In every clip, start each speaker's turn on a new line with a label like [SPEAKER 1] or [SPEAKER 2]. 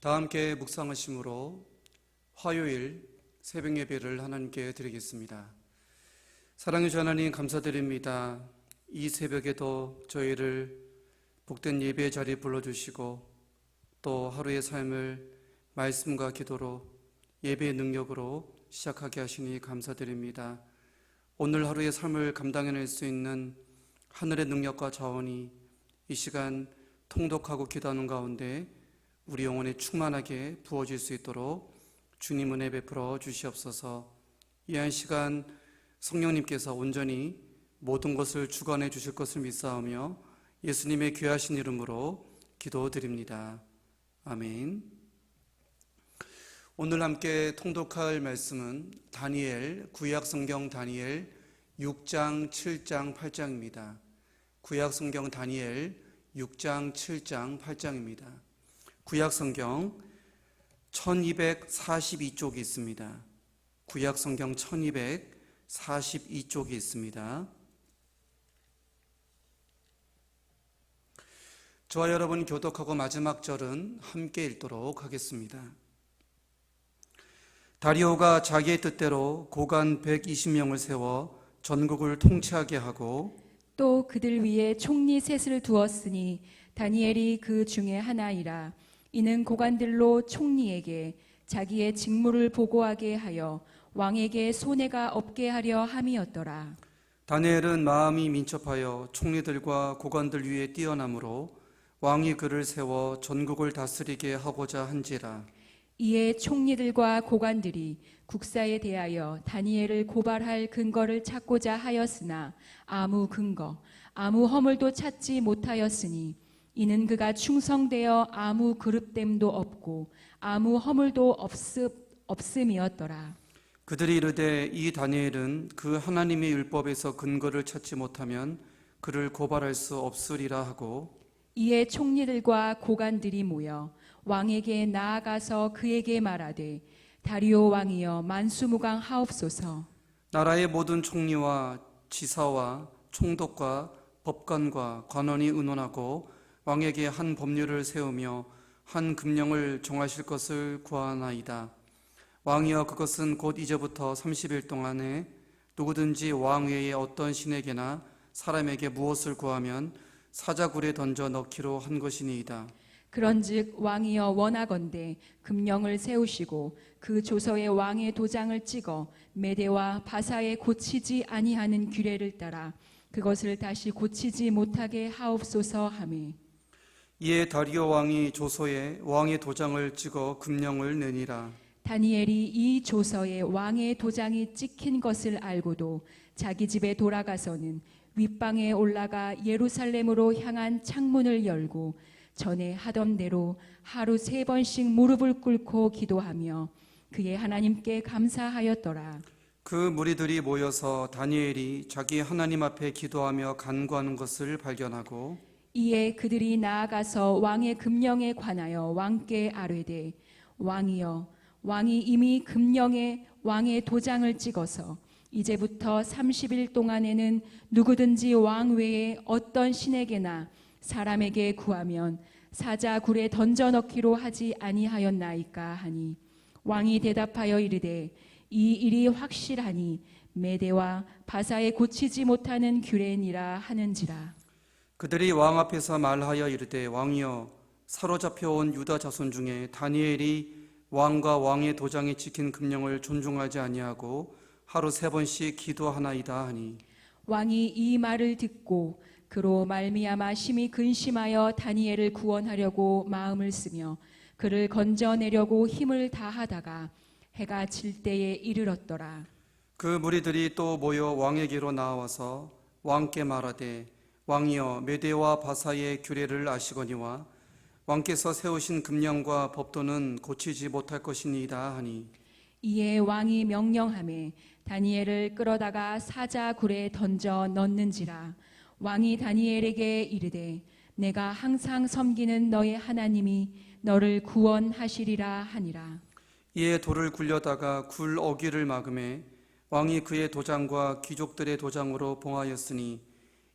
[SPEAKER 1] 다 함께 묵상하심으로 화요일 새벽 예배를 하나님께 드리겠습니다. 사랑의 주 하나님, 감사드립니다. 이 새벽에도 저희를 복된 예배 자리에 불러주시고 또 하루의 삶을 말씀과 기도로 예배의 능력으로 시작하게 하시니 감사드립니다. 오늘 하루의 삶을 감당해낼 수 있는 하늘의 능력과 자원이 이 시간 통독하고 기도하는 가운데 우리 영혼에 충만하게 부어질 수 있도록 주님 은혜 베풀어 주시옵소서. 이 한 시간 성령님께서 온전히 모든 것을 주관해 주실 것을 믿사오며 예수님의 귀하신 이름으로 기도드립니다. 아멘. 오늘 함께 통독할 말씀은 다니엘, 구약성경 다니엘 6장, 7장, 8장입니다. 구약성경 다니엘 6장, 7장, 8장입니다. 구약성경 1242쪽이 있습니다. 구약성경 1242쪽이 있습니다. 저와 여러분 교독하고 마지막 절은 함께 읽도록 하겠습니다. 다리오가 자기의 뜻대로 고관 120명을 세워 전국을 통치하게 하고
[SPEAKER 2] 또 그들 위에 총리 셋을 두었으니 다니엘이 그 중에 하나이라. 이는 고관들로 총리에게 자기의 직무를 보고하게 하여 왕에게 손해가 없게 하려 함이었더라.
[SPEAKER 1] 다니엘은 마음이 민첩하여 총리들과 고관들 위에 뛰어나므로 왕이 그를 세워 전국을 다스리게 하고자 한지라.
[SPEAKER 2] 이에 총리들과 고관들이 국사에 대하여 다니엘을 고발할 근거를 찾고자 하였으나 아무 근거, 아무 허물도 찾지 못하였으니 이는 그가 충성되어 아무 그릇됨도 없고 아무 허물도 없음이었더라.
[SPEAKER 1] 그들이 이르되 이 다니엘은 그 하나님의 율법에서 근거를 찾지 못하면 그를 고발할 수 없으리라 하고
[SPEAKER 2] 이에 총리들과 고관들이 모여 왕에게 나아가서 그에게 말하되 다리오 왕이여 만수무강하옵소서.
[SPEAKER 1] 나라의 모든 총리와 지사와 총독과 법관과 관원이 의논하고 왕에게 한 법률을 세우며 한 금령을 정하실 것을 구하나이다. 왕이여 그것은 곧 이제부터 30일 동안에 누구든지 왕 외에 어떤 신에게나 사람에게 무엇을 구하면 사자굴에 던져 넣기로 한 것이니이다.
[SPEAKER 2] 그런즉 왕이여 원하건대 금령을 세우시고 그 조서에 왕의 도장을 찍어 메대와 바사에 고치지 아니하는 규례를 따라 그것을 다시 고치지 못하게 하옵소서 하매.
[SPEAKER 1] 이에 다리오 왕이 조서에 왕의 도장을 찍어 금령을 내니라.
[SPEAKER 2] 다니엘이 이 조서에 왕의 도장이 찍힌 것을 알고도 자기 집에 돌아가서는 윗방에 올라가 예루살렘으로 향한 창문을 열고 전에 하던 대로 하루 3번씩 무릎을 꿇고 기도하며 그의 하나님께 감사하였더라.
[SPEAKER 1] 그 무리들이 모여서 다니엘이 자기 하나님 앞에 기도하며 간구하는 것을 발견하고
[SPEAKER 2] 이에 그들이 나아가서 왕의 금령에 관하여 왕께 아뢰되 왕이여 왕이 이미 금령에 왕의 도장을 찍어서 이제부터 30일 동안에는 누구든지 왕 외에 어떤 신에게나 사람에게 구하면 사자굴에 던져 넣기로 하지 아니하였나이까 하니 왕이 대답하여 이르되 이 일이 확실하니 메대와 바사에 고치지 못하는 규례니라 하는지라.
[SPEAKER 1] 그들이 왕 앞에서 말하여 이르되 왕이여 사로잡혀온 유다 자손 중에 다니엘이 왕과 왕의 도장에 찍힌 금령을 존중하지 아니하고 하루 3번씩 기도하나이다 하니
[SPEAKER 2] 왕이 이 말을 듣고 그로 말미암아 심히 근심하여 다니엘을 구원하려고 마음을 쓰며 그를 건져내려고 힘을 다하다가 해가 질 때에 이르렀더라.
[SPEAKER 1] 그 무리들이 또 모여 왕에게로 나와서 왕께 말하되 왕이여 메대와 바사의 규례를 아시거니와 왕께서 세우신 금령과 법도는 고치지 못할 것이니이다 하니
[SPEAKER 2] 이에 왕이 명령하매 다니엘을 끌어다가 사자굴에 던져 넣는지라. 왕이 다니엘에게 이르되 내가 항상 섬기는 너의 하나님이 너를 구원하시리라 하니라.
[SPEAKER 1] 이에 돌을 굴려다가 굴 어귀를 막음에 왕이 그의 도장과 귀족들의 도장으로 봉하였으니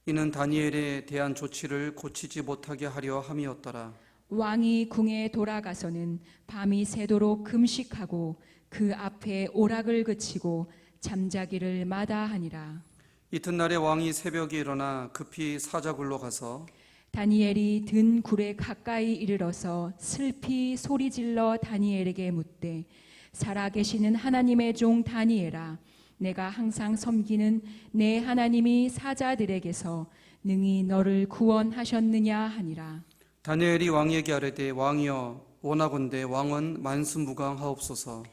[SPEAKER 1] 이는 다니엘에 대한 조치를 고치지 못하게 하려 함이었더라.
[SPEAKER 2] 왕이 궁에 돌아가서는 밤이 새도록 금식하고 그 앞에 오락을 그치고 잠자기를 마다하니라.
[SPEAKER 1] 이튿날에 왕이 새벽에 일어나 급히 사자굴로 가서
[SPEAKER 2] 다니엘이 든 굴에 가까이 이르러서 슬피 소리질러 다니엘에게 묻되, 살아계시는 하나님의 종 다니엘아, 내가 항상 섬기는 내 하나님이 사자들에게서 능히 너를 구원하셨느냐 하니라.
[SPEAKER 1] 다니엘이 왕에게 아뢰되 왕이여 원하건대 왕은 만수무강하옵소서.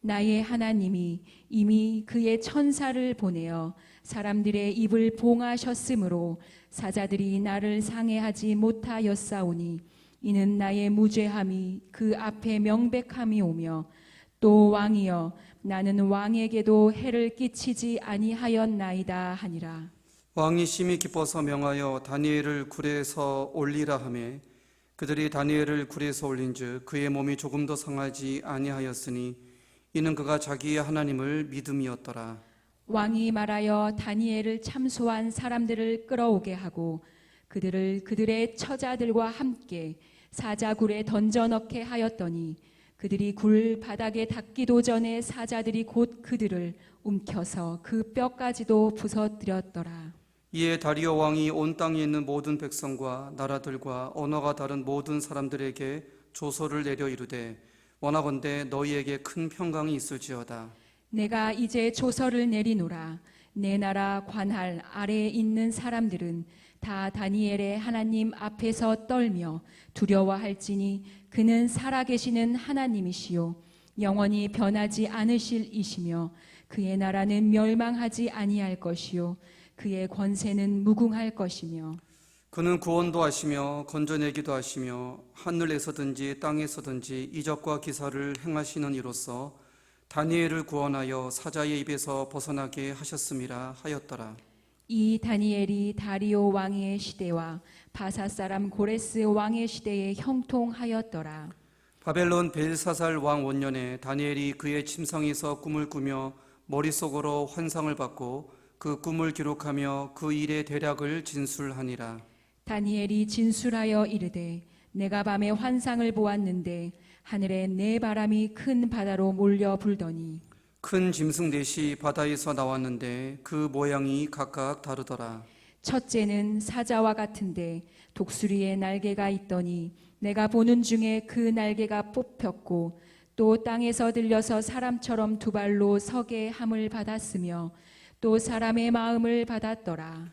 [SPEAKER 2] 나의 하나님이 이미 그의 천사를 보내어 사람들의 입을 봉하셨으므로 사자들이 나를 상해하지 못하였사오니 이는 나의 무죄함이 그 앞에 명백함이 오며, 또 왕이여 나는 왕에게도 해를 끼치지 아니하였나이다 하니라.
[SPEAKER 1] 왕이 심히 기뻐서 명하여 다니엘을 굴에서 올리라 하매 그들이 다니엘을 굴에서 올린즉 그의 몸이 조금도 상하지 아니하였으니 이는 그가 자기의 하나님을 믿음이었더라.
[SPEAKER 2] 왕이 말하여 다니엘을 참소한 사람들을 끌어오게 하고 그들을 그들의 처자들과 함께 사자굴에 던져 넣게 하였더니 그들이 굴 바닥에 닿기도 전에 사자들이 곧 그들을 움켜서 그 뼈까지도 부서뜨렸더라.
[SPEAKER 1] 이에 다리오 왕이 온 땅에 있는 모든 백성과 나라들과 언어가 다른 모든 사람들에게 조서를 내려 이르되 원하건대 너희에게 큰 평강이 있을지어다.
[SPEAKER 2] 내가 이제 조서를 내리노라. 내 나라 관할 아래에 있는 사람들은 다 다니엘의 하나님 앞에서 떨며 두려워할지니 그는 살아계시는 하나님이시요 영원히 변하지 않으실 이시며 그의 나라는 멸망하지 아니할 것이요 그의 권세는 무궁할 것이며
[SPEAKER 1] 그는 구원도 하시며 건져내기도 하시며 하늘에서든지 땅에서든지 이적과 기사를 행하시는 이로써 다니엘을 구원하여 사자의 입에서 벗어나게 하셨음이라 하였더라.
[SPEAKER 2] 이 다니엘이 다리오 왕의 시대와 바사 사람 고레스 왕의 시대에 형통하였더라.
[SPEAKER 1] 바벨론 벨사살 왕 원년에 다니엘이 그의 침상에서 꿈을 꾸며 머릿속으로 환상을 받고 그 꿈을 기록하며 그 일의 대략을 진술하니라.
[SPEAKER 2] 다니엘이 진술하여 이르되 내가 밤에 환상을 보았는데 하늘에 네 바람이 큰 바다로 몰려 불더니
[SPEAKER 1] 큰 짐승 넷이 바다에서 나왔는데 그 모양이 각각 다르더라.
[SPEAKER 2] 첫째는 사자와 같은데 독수리의 날개가 있더니 내가 보는 중에 그 날개가 뽑혔고 또 땅에서 들려서 사람처럼 두 발로 서게 함을 받았으며 또 사람의 마음을 받았더라.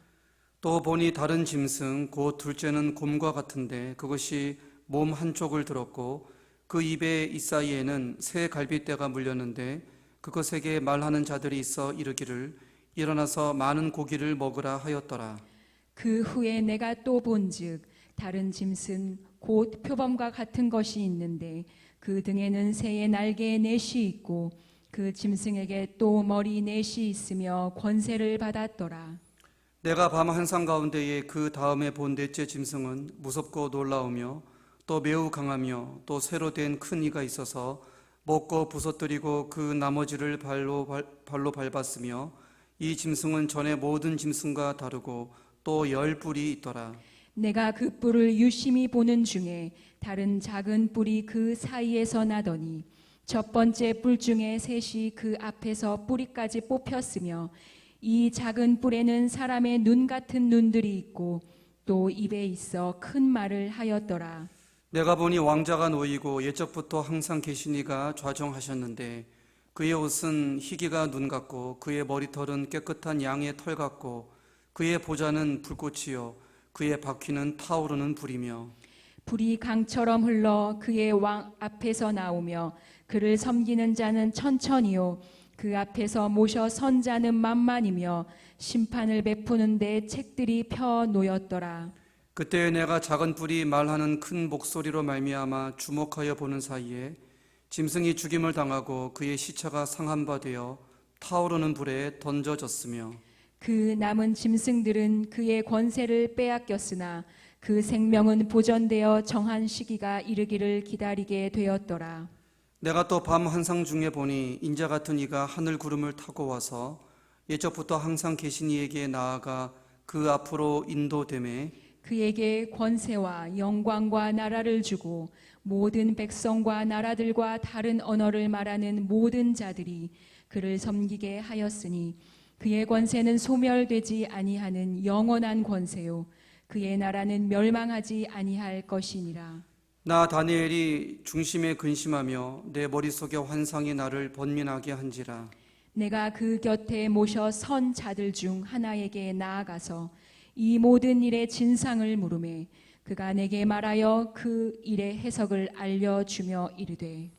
[SPEAKER 1] 또 보니 다른 짐승 곧 둘째는 곰과 같은데 그것이 몸 한쪽을 들었고 그 입에 이사이에는 새 갈빗대가 물렸는데 그것에게 말하는 자들이 있어 이르기를 일어나서 많은 고기를 먹으라 하였더라.
[SPEAKER 2] 그 후에 내가 또 본즉 다른 짐승 곧 표범과 같은 것이 있는데 그 등에는 새의 날개 넷이 있고 그 짐승에게 또 머리 넷이 있으며 권세를 받았더라.
[SPEAKER 1] 내가 밤 한상 가운데에 그 다음에 본 넷째 짐승은 무섭고 놀라우며 또 매우 강하며 또 새로 된 큰 이가 있어서 먹고 부서뜨리고 그 나머지를 발로 밟았으며 이 짐승은 전에 모든 짐승과 다르고 또 10뿔이 있더라.
[SPEAKER 2] 내가 그 뿔을 유심히 보는 중에 다른 작은 뿔이 그 사이에서 나더니 첫 번째 뿔 중에 셋이 그 앞에서 뿌리까지 뽑혔으며 이 작은 뿔에는 사람의 눈 같은 눈들이 있고 또 입에 있어 큰 말을 하였더라.
[SPEAKER 1] 내가 보니 왕자가 놓이고 옛적부터 항상 계신 이가 좌정하셨는데 그의 옷은 희기가 눈 같고 그의 머리털은 깨끗한 양의 털 같고 그의 보좌는 불꽃이요 그의 바퀴는 타오르는 불이며
[SPEAKER 2] 불이 강처럼 흘러 그의 왕 앞에서 나오며 그를 섬기는 자는 천천히요 그 앞에서 모셔 선 자는 만만이며 심판을 베푸는데 책들이 펴 놓였더라.
[SPEAKER 1] 그때 내가 작은 뿔이 말하는 큰 목소리로 말미암아 주목하여 보는 사이에 짐승이 죽임을 당하고 그의 시체가 상한 바 되어 타오르는 불에 던져졌으며
[SPEAKER 2] 그 남은 짐승들은 그의 권세를 빼앗겼으나 그 생명은 보존되어 정한 시기가 이르기를 기다리게 되었더라.
[SPEAKER 1] 내가 또 밤 환상 중에 보니 인자 같은 이가 하늘 구름을 타고 와서 옛적부터 항상 계신 이에게 나아가 그 앞으로 인도되매
[SPEAKER 2] 그에게 권세와 영광과 나라를 주고 모든 백성과 나라들과 다른 언어를 말하는 모든 자들이 그를 섬기게 하였으니 그의 권세는 소멸되지 아니하는 영원한 권세요 그의 나라는 멸망하지 아니할 것이니라.
[SPEAKER 1] 나 다니엘이 중심에 근심하며 내 머릿속에 환상이 나를 번민하게 한지라.
[SPEAKER 2] 내가 그 곁에 모셔 선 자들 중 하나에게 나아가서 이 모든 일의 진상을 물으매 그가 내게 말하여 그 일의 해석을 알려주며 이르되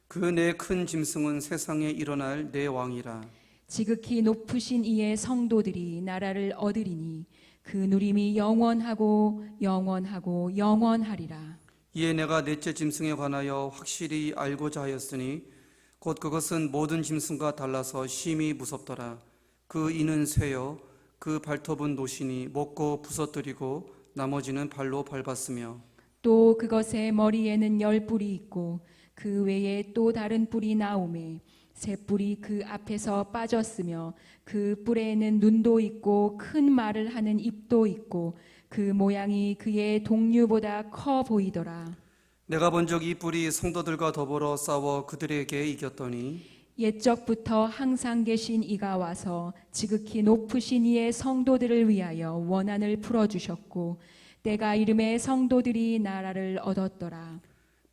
[SPEAKER 1] 그 내 큰 짐승은 세상에 일어날 내 왕이라.
[SPEAKER 2] 지극히 높으신 이의 성도들이 나라를 얻으리니 그 누림이 영원하고 영원하고 영원하리라.
[SPEAKER 1] 이에 내가 넷째 짐승에 관하여 확실히 알고자 하였으니 곧 그것은 모든 짐승과 달라서 심히 무섭더라. 그 이는 쇠요 그 발톱은 노시니 먹고 부서뜨리고 나머지는 발로 밟았으며
[SPEAKER 2] 또 그것의 머리에는 10뿔이 있고 그 외에 또 다른 뿔이 나오매 새 뿔이 그 앞에서 빠졌으며 그 뿔에는 눈도 있고 큰 말을 하는 입도 있고 그 모양이 그의 동류보다 커 보이더라.
[SPEAKER 1] 내가 본적 이 뿔이 성도들과 더불어 싸워 그들에게 이겼더니
[SPEAKER 2] 옛적부터 항상 계신 이가 와서 지극히 높으신 이의 성도들을 위하여 원한을 풀어주셨고 때가 이름에 성도들이 나라를 얻었더라.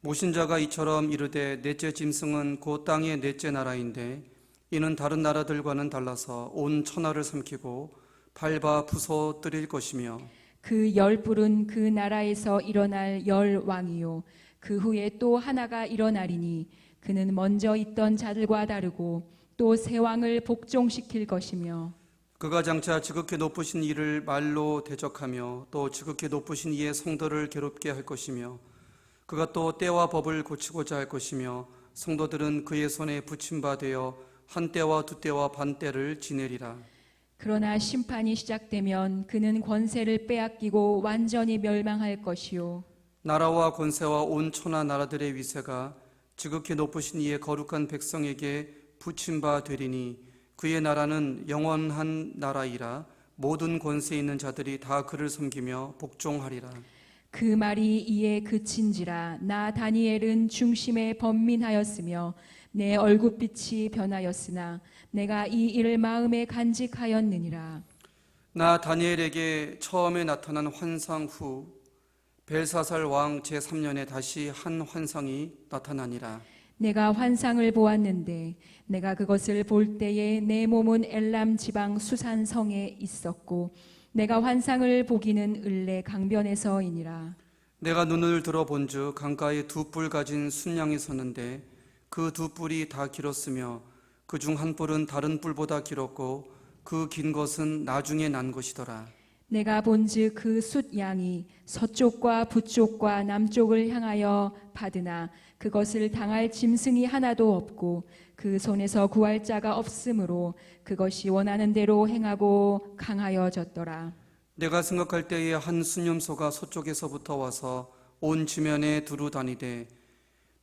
[SPEAKER 1] 모신자가 이처럼 이르되 넷째 짐승은 곧 땅의 넷째 나라인데 이는 다른 나라들과는 달라서 온 천하를 삼키고 밟아 부서뜨릴 것이며
[SPEAKER 2] 그 10뿔은 그 나라에서 일어날 10왕이요 그 후에 또 하나가 일어나리니 그는 먼저 있던 자들과 다르고 또 새 왕을 복종시킬 것이며
[SPEAKER 1] 그가 장차 지극히 높으신 이를 말로 대적하며 또 지극히 높으신 이의 성도를 괴롭게 할 것이며 그가 또 때와 법을 고치고자 할 것이며 성도들은 그의 손에 붙임바 되어 한 때와 두 때와 반 때를 지내리라.
[SPEAKER 2] 그러나 심판이 시작되면 그는 권세를 빼앗기고 완전히 멸망할 것이요
[SPEAKER 1] 나라와 권세와 온 천하 나라들의 위세가 지극히 높으신 이의 거룩한 백성에게 붙임 바 되리니 그의 나라는 영원한 나라이라 모든 권세 있는 자들이 다 그를 섬기며 복종하리라.
[SPEAKER 2] 그 말이 이에 그친지라 나 다니엘은 중심에 번민하였으며 내 얼굴빛이 변하였으나 내가 이 일을 마음에 간직하였느니라.
[SPEAKER 1] 나 다니엘에게 처음에 나타난 환상 후 벨사살 왕 제3년에 다시 한 환상이 나타나니라.
[SPEAKER 2] 내가 환상을 보았는데 내가 그것을 볼 때에 내 몸은 엘람 지방 수산 성에 있었고 내가 환상을 보기는 을레 강변에서이니라.
[SPEAKER 1] 내가 눈을 들어 본즉 강가에 두 뿔 가진 순양이 섰는데 그 두 뿔이 다 길었으며 그 중 한 뿔은 다른 뿔보다 길었고 그 긴 것은 나중에 난 것이더라.
[SPEAKER 2] 내가 본즉 그 숫양이 서쪽과 북쪽과 남쪽을 향하여 받으나 그것을 당할 짐승이 하나도 없고 그 손에서 구할 자가 없으므로 그것이 원하는 대로 행하고 강하여졌더라.
[SPEAKER 1] 내가 생각할 때에 한 순념소가 서쪽에서부터 와서 온 지면에 두루 다니되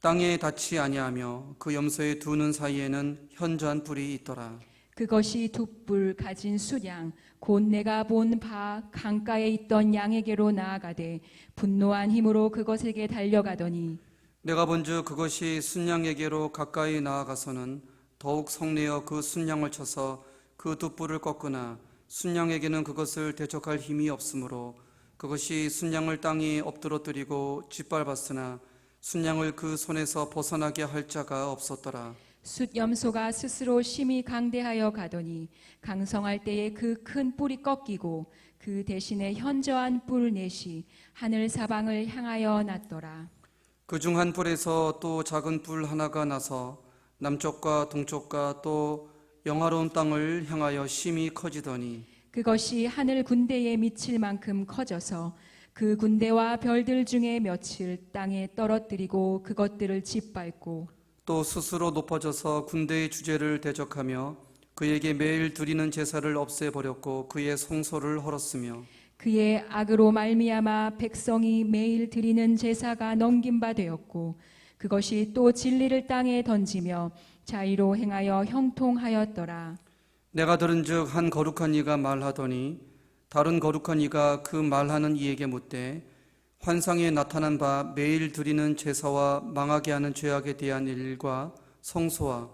[SPEAKER 1] 땅에 닿지 아니하며 그 염소의 두 눈 사이에는 현저한 뿔이 있더라.
[SPEAKER 2] 그것이 두 뿔 가진 숫양 곧 내가 본 바 강가에 있던 양에게로 나아가되 분노한 힘으로 그것에게 달려가더니
[SPEAKER 1] 내가 본즉 그것이 순양에게로 가까이 나아가서는 더욱 성내어 그 순양을 쳐서 그 두 뿔을 꺾으나 순양에게는 그것을 대적할 힘이 없으므로 그것이 순양을 땅에 엎드러뜨리고 짓밟았으나 순양을 그 손에서 벗어나게 할 자가 없었더라.
[SPEAKER 2] 숫염소가 스스로 심히 강대하여 가더니 강성할 때에 그 큰 뿔이 꺾이고 그 대신에 현저한 뿔 넷이 하늘 사방을 향하여 났더라.
[SPEAKER 1] 그 중 한 뿔에서 또 작은 뿔 하나가 나서 남쪽과 동쪽과 또 영화로운 땅을 향하여 심히 커지더니
[SPEAKER 2] 그것이 하늘 군대에 미칠 만큼 커져서 그 군대와 별들 중에 며칠 땅에 떨어뜨리고 그것들을 짓밟고
[SPEAKER 1] 또 스스로 높아져서 군대의 주제를 대적하며 그에게 매일 드리는 제사를 없애버렸고 그의 성소를 헐었으며
[SPEAKER 2] 그의 악으로 말미암아 백성이 매일 드리는 제사가 넘긴 바 되었고 그것이 또 진리를 땅에 던지며 자의로 행하여 형통하였더라.
[SPEAKER 1] 내가 들은즉 한 거룩한 이가 말하더니 다른 거룩한 이가 그 말하는 이에게 묻되 환상에 나타난 바 매일 드리는 제사와 망하게 하는 죄악에 대한 일과 성소와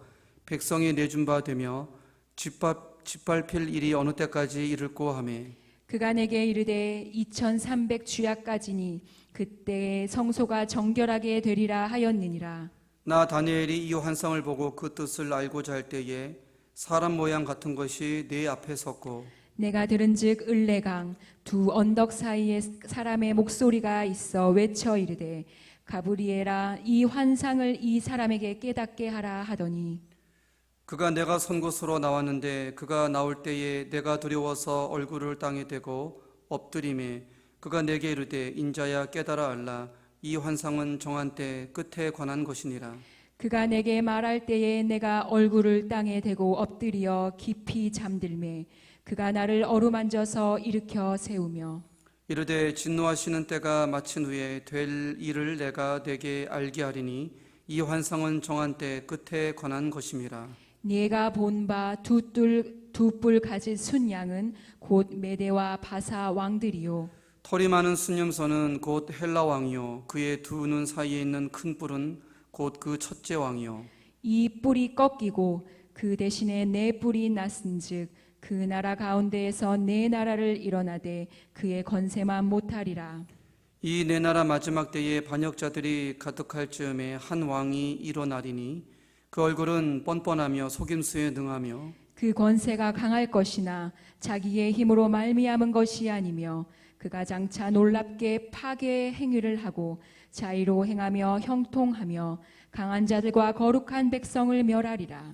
[SPEAKER 1] 백성이 내준 바 되며 짓밟힐 일이 어느 때까지 이를꼬 하매
[SPEAKER 2] 그가 내게 이르되 2300 주야까지니 그때에 성소가 정결하게 되리라 하였느니라.
[SPEAKER 1] 나 다니엘이 이 환상을 보고 그 뜻을 알고자 할 때에 사람 모양 같은 것이 내 앞에 섰고
[SPEAKER 2] 내가 들은즉 을레강 두 언덕 사이에 사람의 목소리가 있어 외쳐 이르되 가브리엘아 이 환상을 이 사람에게 깨닫게 하라 하더니
[SPEAKER 1] 그가 내가 선 곳으로 나왔는데 그가 나올 때에 내가 두려워서 얼굴을 땅에 대고 엎드리매 그가 내게 이르되 인자야 깨달아 알라 이 환상은 정한 때 끝에 관한 것이니라.
[SPEAKER 2] 그가 내게 말할 때에 내가 얼굴을 땅에 대고 엎드려 깊이 잠들매 그가 나를 어루만져서 일으켜 세우며
[SPEAKER 1] 이르되 진노하시는 때가 마친 후에 될 일을 내가 내게 알게 하리니 이 환상은 정한 때 끝에 관한 것임이라.
[SPEAKER 2] 네가 본 바 두 뿔 가진 순양은 곧 메대와 바사 왕들이요
[SPEAKER 1] 털이 많은 순념소는 곧 헬라 왕이요 그의 두 눈 사이에 있는 큰 뿔은 곧 그 첫째 왕이요
[SPEAKER 2] 이 뿔이 꺾이고 그 대신에 네 뿔이 났은즉 그 나라 가운데에서 네 나라를 일어나되 그의 건세만 못하리라.
[SPEAKER 1] 이 네 나라 마지막 때에 반역자들이 가득할 즈음에 한 왕이 일어나리니 그 얼굴은 뻔뻔하며 속임수에 능하며
[SPEAKER 2] 그 권세가 강할 것이나 자기의 힘으로 말미암은 것이 아니며 그가 장차 놀랍게 파괴의 행위를 하고 자의로 행하며 형통하며 강한 자들과 거룩한 백성을 멸하리라.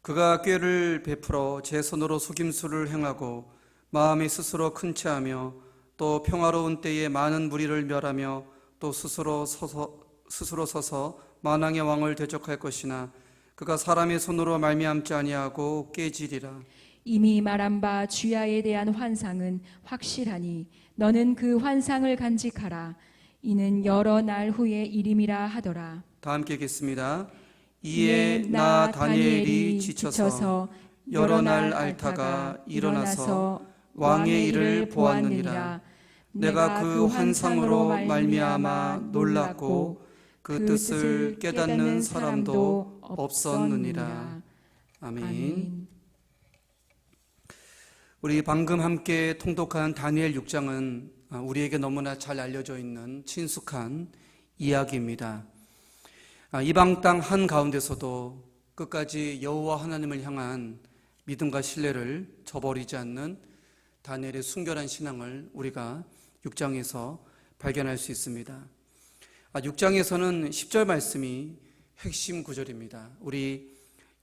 [SPEAKER 1] 그가 꾀를 베풀어 제 손으로 속임수를 행하고 마음이 스스로 큰 채하며 또 평화로운 때에 많은 무리를 멸하며 또 스스로 서서 만왕의 왕을 대적할 것이나 그가 사람의 손으로 말미암지 아니하고 깨지리라.
[SPEAKER 2] 이미 말한 바 주야에 대한 환상은 확실하니 너는 그 환상을 간직하라. 이는 여러 날 후의 일임이라 하더라.
[SPEAKER 1] 다 함께 읽겠습니다. 이에 나 다니엘이 지쳐서 여러 날 앓다가 일어나서 왕의 일을 보았느니라. 내가 그 환상으로 말미암아 놀랐고 그 뜻을 깨닫는 사람도 없었느니라. 아멘. 우리 방금 함께 통독한 다니엘 6장은 우리에게 너무나 잘 알려져 있는 친숙한 이야기입니다. 이방 땅 한가운데서도 끝까지 여호와 하나님을 향한 믿음과 신뢰를 저버리지 않는 다니엘의 순결한 신앙을 우리가 6장에서 발견할 수 있습니다. 6장에서는 10절 말씀이 핵심 구절입니다. 우리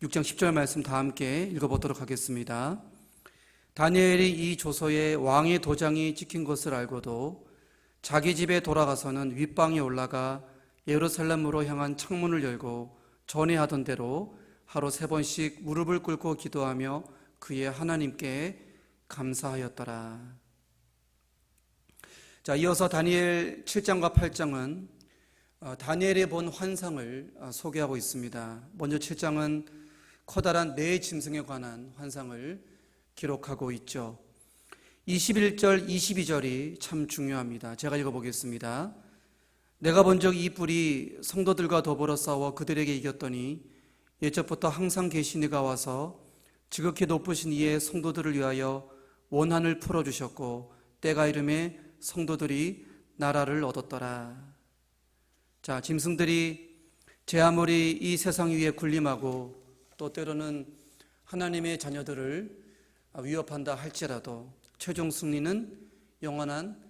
[SPEAKER 1] 6장 10절 말씀 다 함께 읽어보도록 하겠습니다. 다니엘이 이 조서에 왕의 도장이 찍힌 것을 알고도 자기 집에 돌아가서는 윗방에 올라가 예루살렘으로 향한 창문을 열고 전에 하던 대로 하루 3번씩 무릎을 꿇고 기도하며 그의 하나님께 감사하였더라. 자, 이어서 다니엘 7장과 8장은 다니엘이 본 환상을 소개하고 있습니다. 먼저 7장은 커다란 네 짐승에 관한 환상을 기록하고 있죠. 21절, 22절이 참 중요합니다. 제가 읽어보겠습니다. 내가 본 적 이 뿔이 성도들과 더불어 싸워 그들에게 이겼더니 예적부터 항상 계신 이가 와서 지극히 높으신 이의 성도들을 위하여 원한을 풀어주셨고 때가 이름에 성도들이 나라를 얻었더라. 자, 짐승들이 제 아무리 이 세상 위에 군림하고 또 때로는 하나님의 자녀들을 위협한다 할지라도 최종 승리는 영원한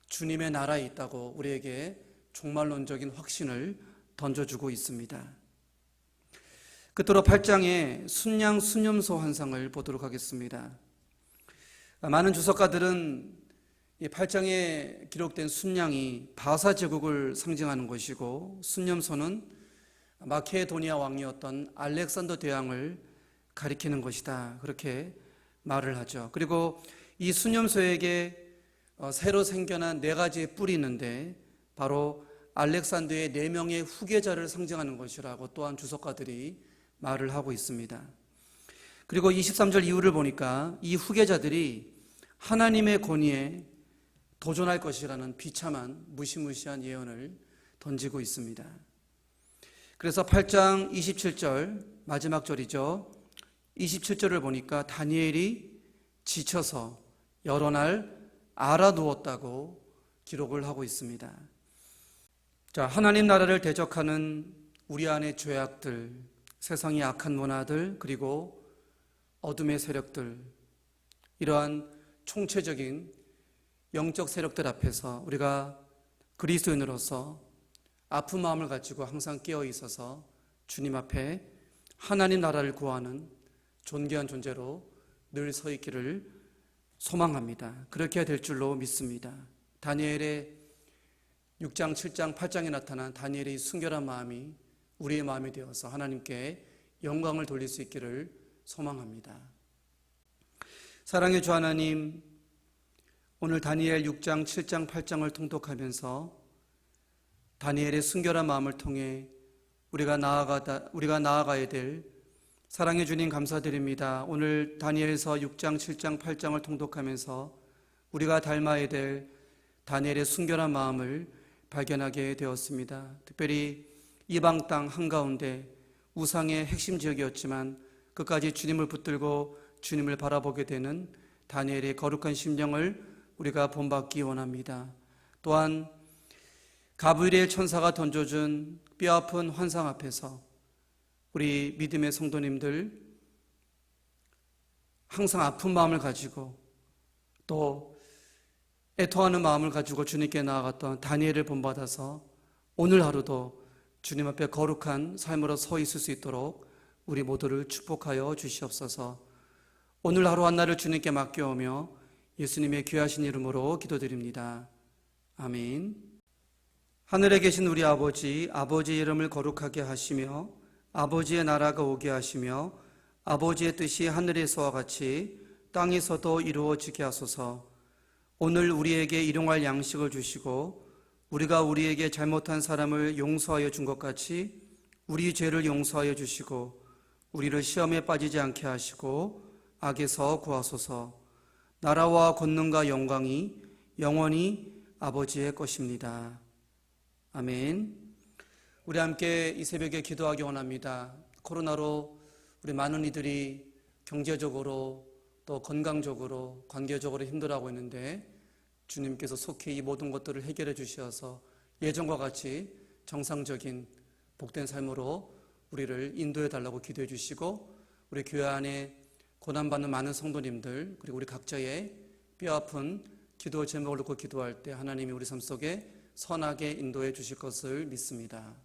[SPEAKER 1] 주님의 나라에 있다고 우리에게 종말론적인 확신을 던져주고 있습니다. 끝으로 8장의 순양 순념소 환상을 보도록 하겠습니다. 많은 주석가들은 이 8장에 기록된 순양이 바사 제국을 상징하는 것이고 순념소는 마케도니아 왕이었던 알렉산더 대왕을 가리키는 것이다, 그렇게 말을 하죠. 그리고 이 순념소에게 새로 생겨난 4가지의 뿔이 있는데 바로 알렉산더의 4명의 후계자를 상징하는 것이라고 또한 주석가들이 말을 하고 있습니다. 그리고 23절 이후를 보니까 이 후계자들이 하나님의 권위에 도전할 것이라는 비참한 무시무시한 예언을 던지고 있습니다. 그래서 8장 27절 마지막 절이죠. 27절을 보니까 다니엘이 지쳐서 여러 날 알아누웠다고 기록을 하고 있습니다. 자, 하나님 나라를 대적하는 우리 안의 죄악들, 세상의 악한 문화들, 그리고 어둠의 세력들, 이러한 총체적인 영적 세력들 앞에서 우리가 그리스도인으로서 아픈 마음을 가지고 항상 깨어 있어서 주님 앞에 하나님 나라를 구하는 존귀한 존재로 늘 서 있기를 소망합니다. 그렇게 될 줄로 믿습니다. 다니엘의 6장, 7장, 8장에 나타난 다니엘의 순결한 마음이 우리의 마음이 되어서 하나님께 영광을 돌릴 수 있기를 소망합니다. 사랑의 주 하나님, 오늘 다니엘 6장, 7장, 8장을 통독하면서 다니엘의 순결한 마음을 통해 우리가 나아가야 될 사랑의 주님 감사드립니다. 오늘 다니엘서 6장, 7장, 8장을 통독하면서 우리가 닮아야 될 다니엘의 순결한 마음을 발견하게 되었습니다. 특별히 이방 땅 한가운데 우상의 핵심 지역이었지만 끝까지 주님을 붙들고 주님을 바라보게 되는 다니엘의 거룩한 심령을 우리가 본받기 원합니다. 또한 가브리엘 천사가 던져준 뼈아픈 환상 앞에서 우리 믿음의 성도님들 항상 아픈 마음을 가지고 또 애통하는 마음을 가지고 주님께 나아갔던 다니엘을 본받아서 오늘 하루도 주님 앞에 거룩한 삶으로 서 있을 수 있도록 우리 모두를 축복하여 주시옵소서. 오늘 하루 한날을 주님께 맡겨오며 예수님의 귀하신 이름으로 기도드립니다. 아멘. 하늘에 계신 우리 아버지, 아버지의 이름을 거룩하게 하시며 아버지의 나라가 오게 하시며 아버지의 뜻이 하늘에서와 같이 땅에서도 이루어지게 하소서. 오늘 우리에게 일용할 양식을 주시고 우리가 우리에게 잘못한 사람을 용서하여 준 것 같이 우리 죄를 용서하여 주시고 우리를 시험에 빠지지 않게 하시고 악에서 구하소서. 나라와 권능과 영광이 영원히 아버지의 것입니다. 아멘. 우리 함께 이 새벽에 기도하기 원합니다. 코로나로 우리 많은 이들이 경제적으로 또 건강적으로 관계적으로 힘들어하고 있는데 주님께서 속히 이 모든 것들을 해결해 주셔서 예전과 같이 정상적인 복된 삶으로 우리를 인도해 달라고 기도해 주시고 우리 교회 안에 고난받는 많은 성도님들 그리고 우리 각자의 뼈아픈 기도 제목을 놓고 기도할 때 하나님이 우리 삶 속에 선하게 인도해 주실 것을 믿습니다.